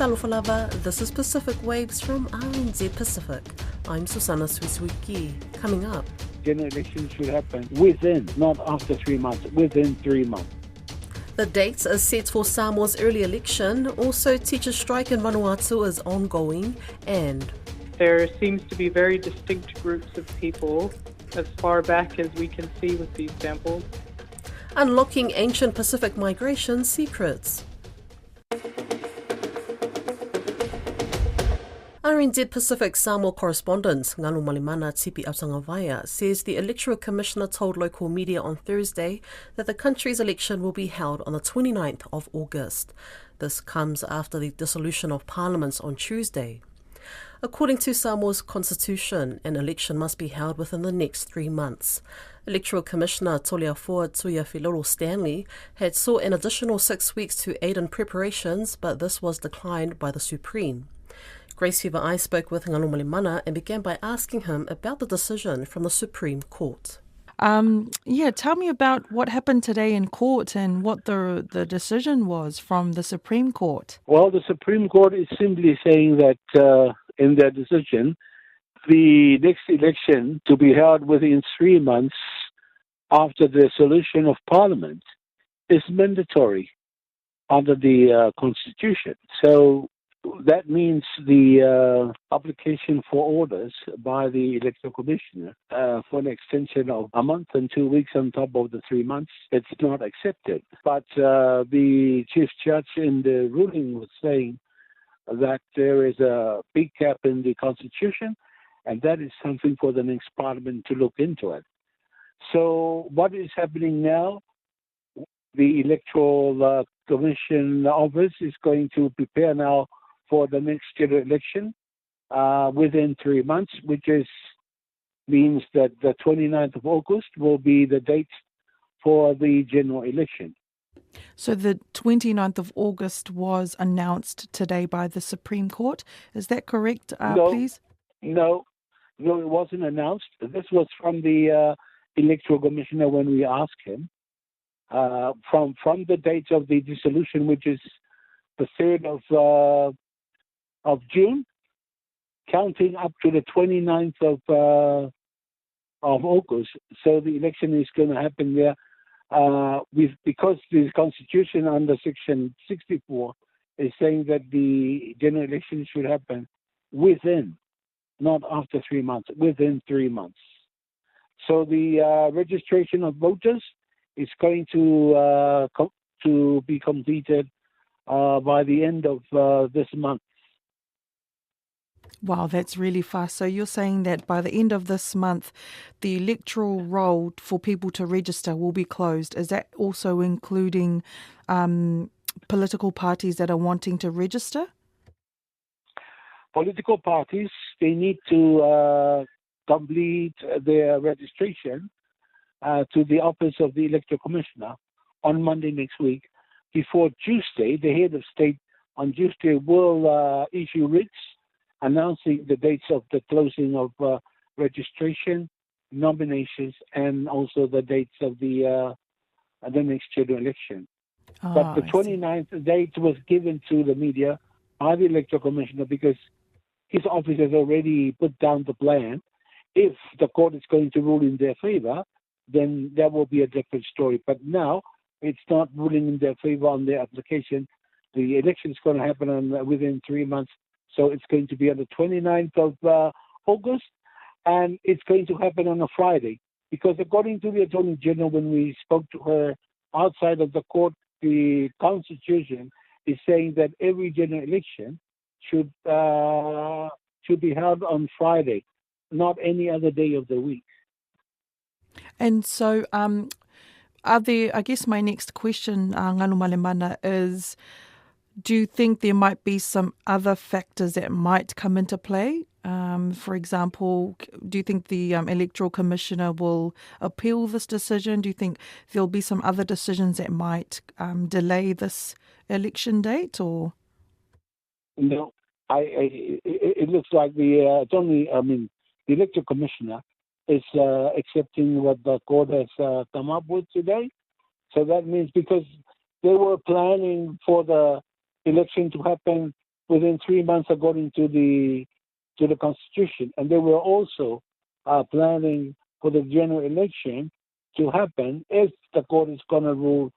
Salufalava, this is Pacific Waves from RNZ Pacific. I'm Susanna Swiswiki. Coming up. General elections should happen within, not after 3 months, within 3 months. The dates are set for Samoa's early election. Also, teacher strike in Vanuatu is ongoing. And there seems to be very distinct groups of people as far back as we can see with these samples. Unlocking ancient Pacific migration secrets. RNZ Pacific Samoa correspondent Nganu Malimana Tipi Autangawaya says the Electoral Commissioner told local media on Thursday that the country's election will be held on the 29th of August. This comes after the dissolution of Parliament on Tuesday. According to Samoa's constitution, an election must be held within the next 3 months. Electoral Commissioner Toliafoa Tuia Filoro Stanley had sought an additional 6 weeks to aid in preparations, but this was declined by the Supreme. Grace Fever I spoke with Nganu Malimana and began by asking him about the decision from the Supreme Court. Tell me about what happened today in court and what the decision was from the Supreme Court. Well, the Supreme Court is simply saying that in their decision, the next election to be held within 3 months after the dissolution of Parliament is mandatory under the Constitution. So that means the application for orders by the Electoral Commissioner for an extension of a month and 2 weeks on top of the 3 months, it's not accepted. But the Chief Judge in the ruling was saying that there is a big gap in the Constitution, and that is something for the next Parliament to look into it. So what is happening now? The Electoral Commission office is going to prepare now for the next general election within 3 months, which means that the 29th of August will be the date for the general election. So the 29th of August was announced today by the Supreme Court. Is that correct, please? No, it wasn't announced. This was from the Electoral Commissioner when we asked him. From the date of the dissolution, which is the 3rd of June, counting up to the 29th of August. So the election is going to happen there. Because the Constitution under Section 64 is saying that the general election should happen within, not after 3 months, within 3 months. So the registration of voters is going to be completed by the end of this month. Wow, that's really fast. So you're saying that by the end of this month, the electoral roll for people to register will be closed. Is that also including political parties that are wanting to register? Political parties, they need to complete their registration to the office of the Electoral Commissioner on Monday next week. Before Tuesday, the head of state on Tuesday will issue writs announcing the dates of the closing of registration, nominations, and also the dates of the next general election. But the 29th date was given to the media by the Electoral Commissioner because his office has already put down the plan. If the court is going to rule in their favor, then that will be a different story. But now it's not ruling in their favor on their application. The election is going to happen within 3 months. So it's going to be on the 29th of August, and it's going to happen on a Friday. Because according to the Attorney General, when we spoke to her outside of the court, the Constitution is saying that every general election should be held on Friday, not any other day of the week. And so I guess my next question, Nganu Malimana, is do you think there might be some other factors that might come into play? For example, do you think the Electoral Commissioner will appeal this decision? Do you think there'll be some other decisions that might delay this election date? Or no, it looks like the Electoral Commissioner is accepting what the court has come up with today. So that means because they were planning for the election to happen within 3 months according to the Constitution. And they were also planning for the general election to happen if the court is going to rule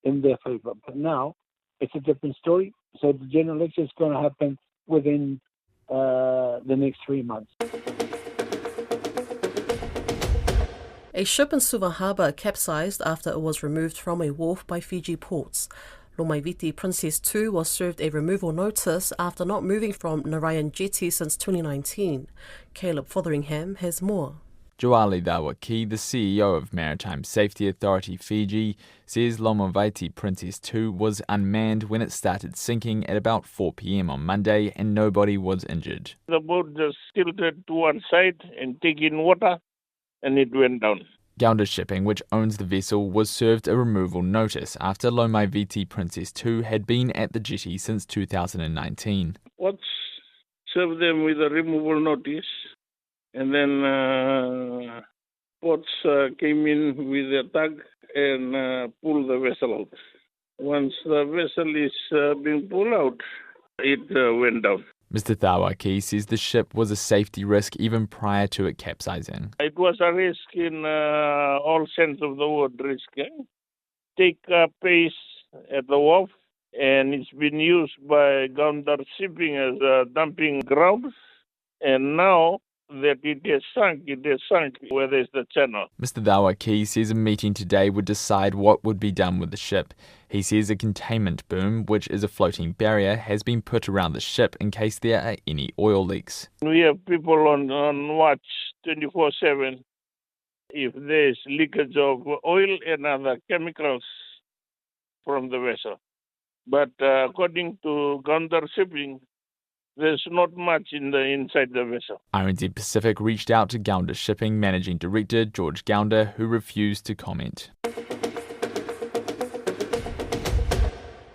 in their favor. But now it's a different story. So the general election is going to happen within the next 3 months. A ship in Suva harbour capsized after it was removed from a wharf by Fiji ports. Ni-Vanuatu Princess 2 was served a removal notice after not moving from Narayan Jetty since 2019. Caleb Fotheringham has more. Joali Dawaki, the CEO of Maritime Safety Authority Fiji, says Ni-Vanuatu Princess 2 was unmanned when it started sinking at about 4 p.m. on Monday and nobody was injured. The boat just tilted to one side and took in water and it went down. Gaunda Shipping, which owns the vessel, was served a removal notice after Ni-Vanuatu Princess 2 had been at the jetty since 2019. What's served them with a removal notice, and then ports came in with a tug and pulled the vessel out. Once the vessel is being pulled out, it went down. Mr. Thawaki says the ship was a safety risk even prior to it capsizing. It was a risk in all sense of the word risk. Take pace at the wharf, and it's been used by Gaunda Shipping as a dumping ground. And now that it has sunk where there's the channel. Mr. Thawaki says a meeting today would decide what would be done with the ship. He says a containment boom, which is a floating barrier, has been put around the ship in case there are any oil leaks. We have people on watch 24/7. If there's leakage of oil and other chemicals from the vessel. But according to Gaunda Shipping, there's not much inside the vessel. RNZ Pacific reached out to Gaunda Shipping Managing Director George Gaunda, who refused to comment.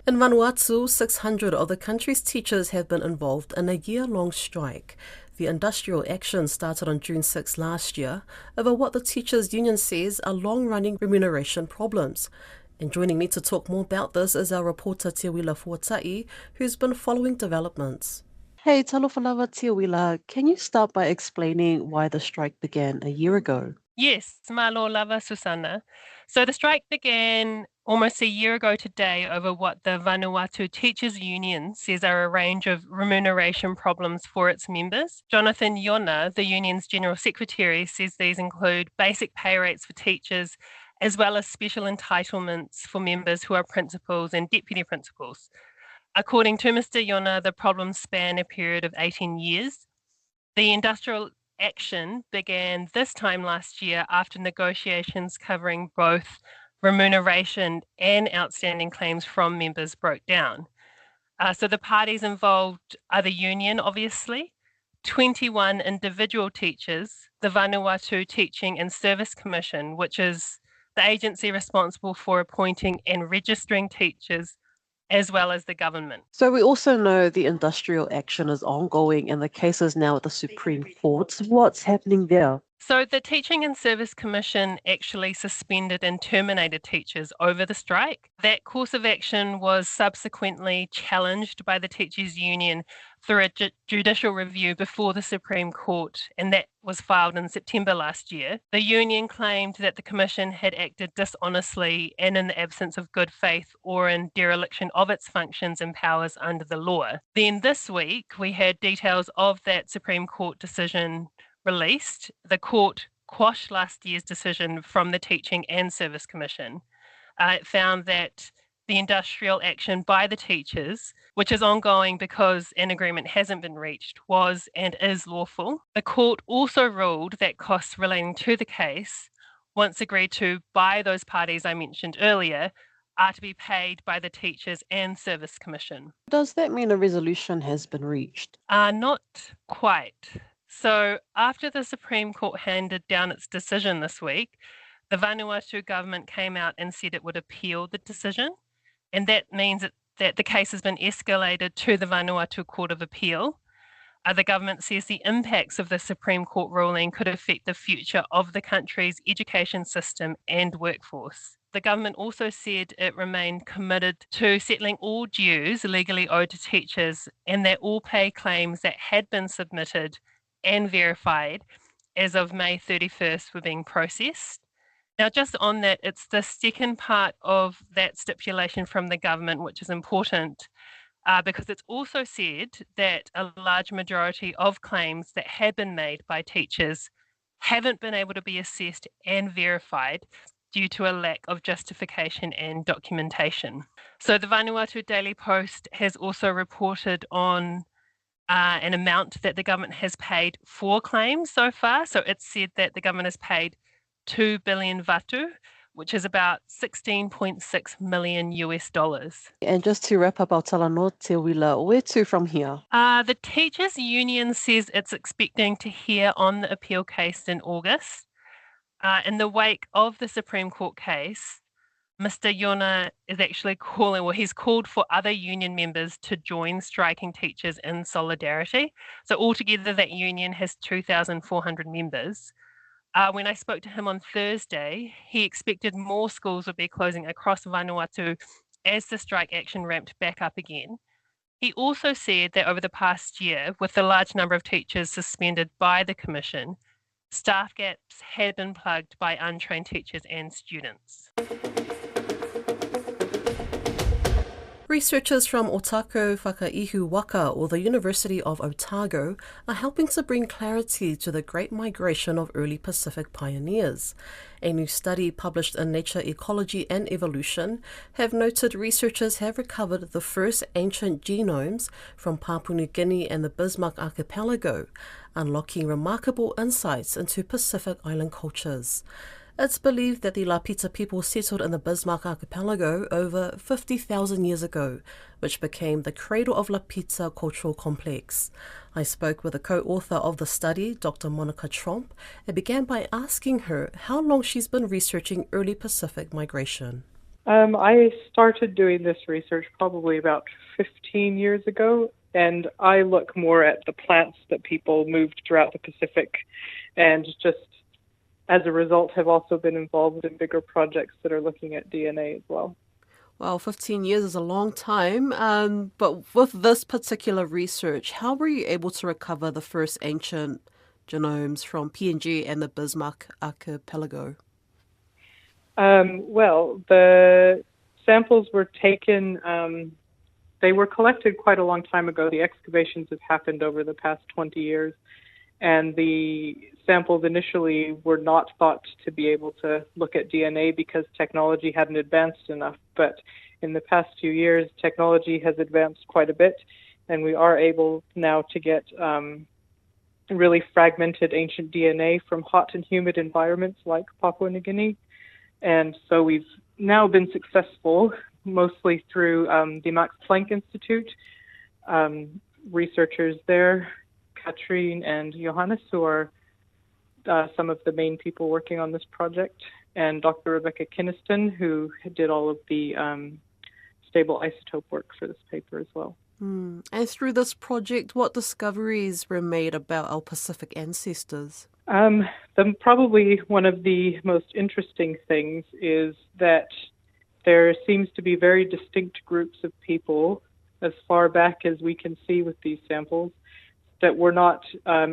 In Vanuatu, 600 of the country's teachers have been involved in a year-long strike. The industrial action started on June 6 last year over what the teachers' union says are long-running remuneration problems. And joining me to talk more about this is our reporter Te Wila Fuatai, who's been following developments. Hey, Talofalawa Te Wila, can you start by explaining why the strike began a year ago? Yes, malo lava Susanna. So the strike began almost a year ago today over what the Vanuatu Teachers Union says are a range of remuneration problems for its members. Jonathan Yona, the union's General Secretary, says these include basic pay rates for teachers as well as special entitlements for members who are principals and deputy principals. According to Mr. Yona, the problems span a period of 18 years. The industrial action began this time last year after negotiations covering both remuneration and outstanding claims from members broke down. So the parties involved are the union, obviously, 21 individual teachers, the Vanuatu Teaching and Service Commission, which is the agency responsible for appointing and registering teachers, as well as the government. So we also know the industrial action is ongoing and the case is now at the Supreme Court. What's happening there? So the Teaching and Service Commission actually suspended and terminated teachers over the strike. That course of action was subsequently challenged by the teachers' union through a judicial review before the Supreme Court, and that was filed in September last year. The union claimed that the Commission had acted dishonestly and in the absence of good faith or in dereliction of its functions and powers under the law. Then this week, we had details of that Supreme Court decision released. The court quashed last year's decision from the Teaching and Service Commission. It found that the industrial action by the teachers, which is ongoing because an agreement hasn't been reached, was and is lawful. The court also ruled that costs relating to the case, once agreed to by those parties I mentioned earlier, are to be paid by the Teachers and Service Commission. Does that mean a resolution has been reached? Not quite. So after the Supreme Court handed down its decision this week, the Vanuatu government came out and said it would appeal the decision. And that means that the case has been escalated to the Vanuatu Court of Appeal. The government says the impacts of the Supreme Court ruling could affect the future of the country's education system and workforce. The government also said it remained committed to settling all dues legally owed to teachers and that all pay claims that had been submitted and verified as of May 31st were being processed. Now, just on that, it's the second part of that stipulation from the government which is important because it's also said that a large majority of claims that had been made by teachers haven't been able to be assessed and verified due to a lack of justification and documentation. So the Vanuatu Daily Post has also reported on an amount that the government has paid for claims so far. So it's said that the government has paid 2 billion vatu, which is about 16.6 million US dollars. And just to wrap up our talanoa te wila, where to from here? The teachers' union says it's expecting to hear on the appeal case in August. In the wake of the Supreme Court case, Mr. Yona is actually he's called for other union members to join striking teachers in solidarity. So altogether, that union has 2,400 members. When I spoke to him on Thursday, he expected more schools would be closing across Vanuatu as the strike action ramped back up again. He also said that over the past year, with the large number of teachers suspended by the Commission, staff gaps had been plugged by untrained teachers and students. Researchers from Otako Whakaihu Waka, or the University of Otago, are helping to bring clarity to the Great Migration of early Pacific pioneers. A new study published in Nature Ecology and Evolution have noted researchers have recovered the first ancient genomes from Papua New Guinea and the Bismarck Archipelago, unlocking remarkable insights into Pacific island cultures. It's believed that the Lapita people settled in the Bismarck Archipelago over 50,000 years ago, which became the cradle of Lapita cultural complex. I spoke with a co-author of the study, Dr. Monica Tromp, and began by asking her how long she's been researching early Pacific migration. I started doing this research probably about 15 years ago, and I look more at the plants that people moved throughout the Pacific and just as a result, have also been involved in bigger projects that are looking at DNA as well. Well, 15 years is a long time, but with this particular research, how were you able to recover the first ancient genomes from PNG and the Bismarck Archipelago? Well, the samples were taken, they were collected quite a long time ago. The excavations have happened over the past 20 years. And the samples initially were not thought to be able to look at DNA because technology hadn't advanced enough. But in the past few years, technology has advanced quite a bit, and we are able now to get really fragmented ancient DNA from hot and humid environments like Papua New Guinea. And so we've now been successful, mostly through the Max Planck Institute, researchers there, Katrine and Johannes, who are some of the main people working on this project, and Dr. Rebecca Kinniston, who did all of the stable isotope work for this paper as well. And through this project, what discoveries were made about our Pacific ancestors? Probably one of the most interesting things is that there seems to be very distinct groups of people, as far back as we can see with these samples, that were not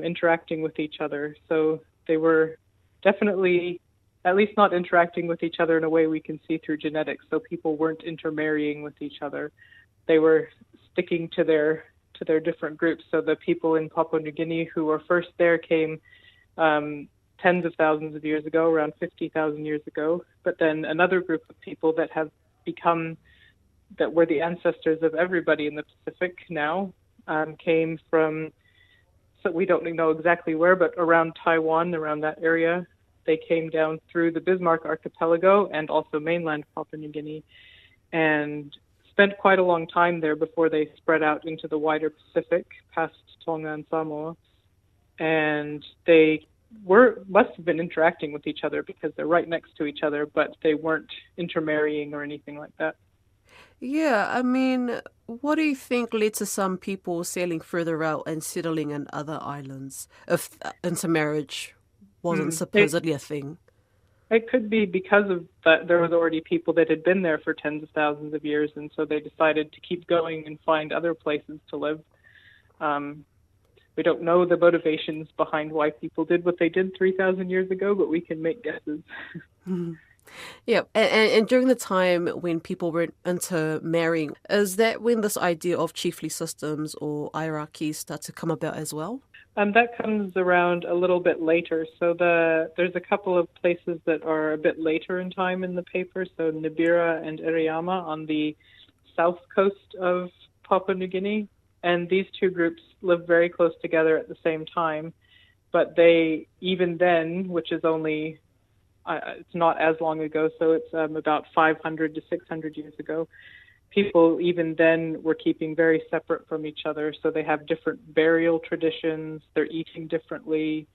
interacting with each other. So they were definitely at least not interacting with each other in a way we can see through genetics. So people weren't intermarrying with each other. They were sticking to their different groups. So the people in Papua New Guinea who were first there came tens of thousands of years ago, around 50,000 years ago. But then another group of people that have become, that were the ancestors of everybody in the Pacific now, came from, so we don't know exactly where, but around Taiwan, around that area. They came down through the Bismarck Archipelago and also mainland Papua New Guinea and spent quite a long time there before they spread out into the wider Pacific, past Tonga and Samoa. And they must have been interacting with each other because they're right next to each other, but they weren't intermarrying or anything like that. Yeah, I mean, what do you think led to some people sailing further out and settling in other islands if intermarriage wasn't supposedly a thing? It could be because of that there was already people that had been there for tens of thousands of years, and so they decided to keep going and find other places to live. We don't know the motivations behind why people did what they did 3,000 years ago, but we can make guesses. Yeah, and during the time when people were intermarrying, is that when this idea of chiefly systems or hierarchies start to come about as well? That comes around a little bit later. So there's a couple of places that are a bit later in time in the paper. So Nibira and Iriama on the south coast of Papua New Guinea. And these two groups live very close together at the same time. But they, even then, which is only, it's not as long ago, so it's about 500 to 600 years ago, people even then were keeping very separate from each other. So they have different burial traditions, they're eating differently,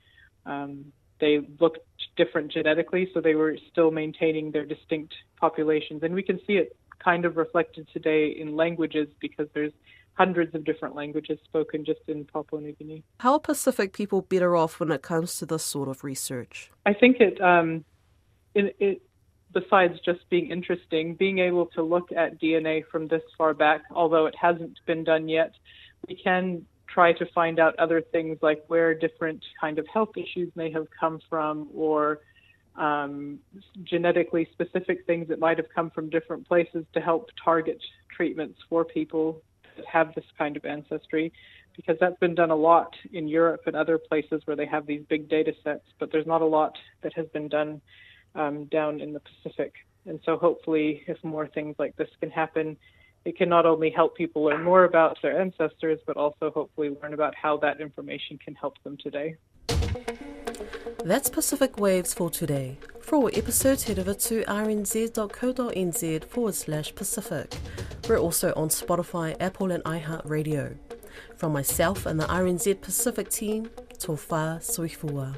they look different genetically, so they were still maintaining their distinct populations. And we can see it kind of reflected today in languages because there's hundreds of different languages spoken just in Papua New Guinea. How are Pacific people better off when it comes to this sort of research? I think it besides just being interesting, being able to look at DNA from this far back, although it hasn't been done yet, we can try to find out other things like where different kind of health issues may have come from, or genetically specific things that might have come from different places to help target treatments for people that have this kind of ancestry, because that's been done a lot in Europe and other places where they have these big data sets, but there's not a lot that has been done down in the Pacific. And so hopefully if more things like this can happen, it can not only help people learn more about their ancestors, but also hopefully learn about how that information can help them today. That's Pacific Waves for today. For all episodes, head over to rnz.co.nz/Pacific. We're also on Spotify, Apple and iHeartRadio. From myself and the RNZ Pacific team, tō whā soifua.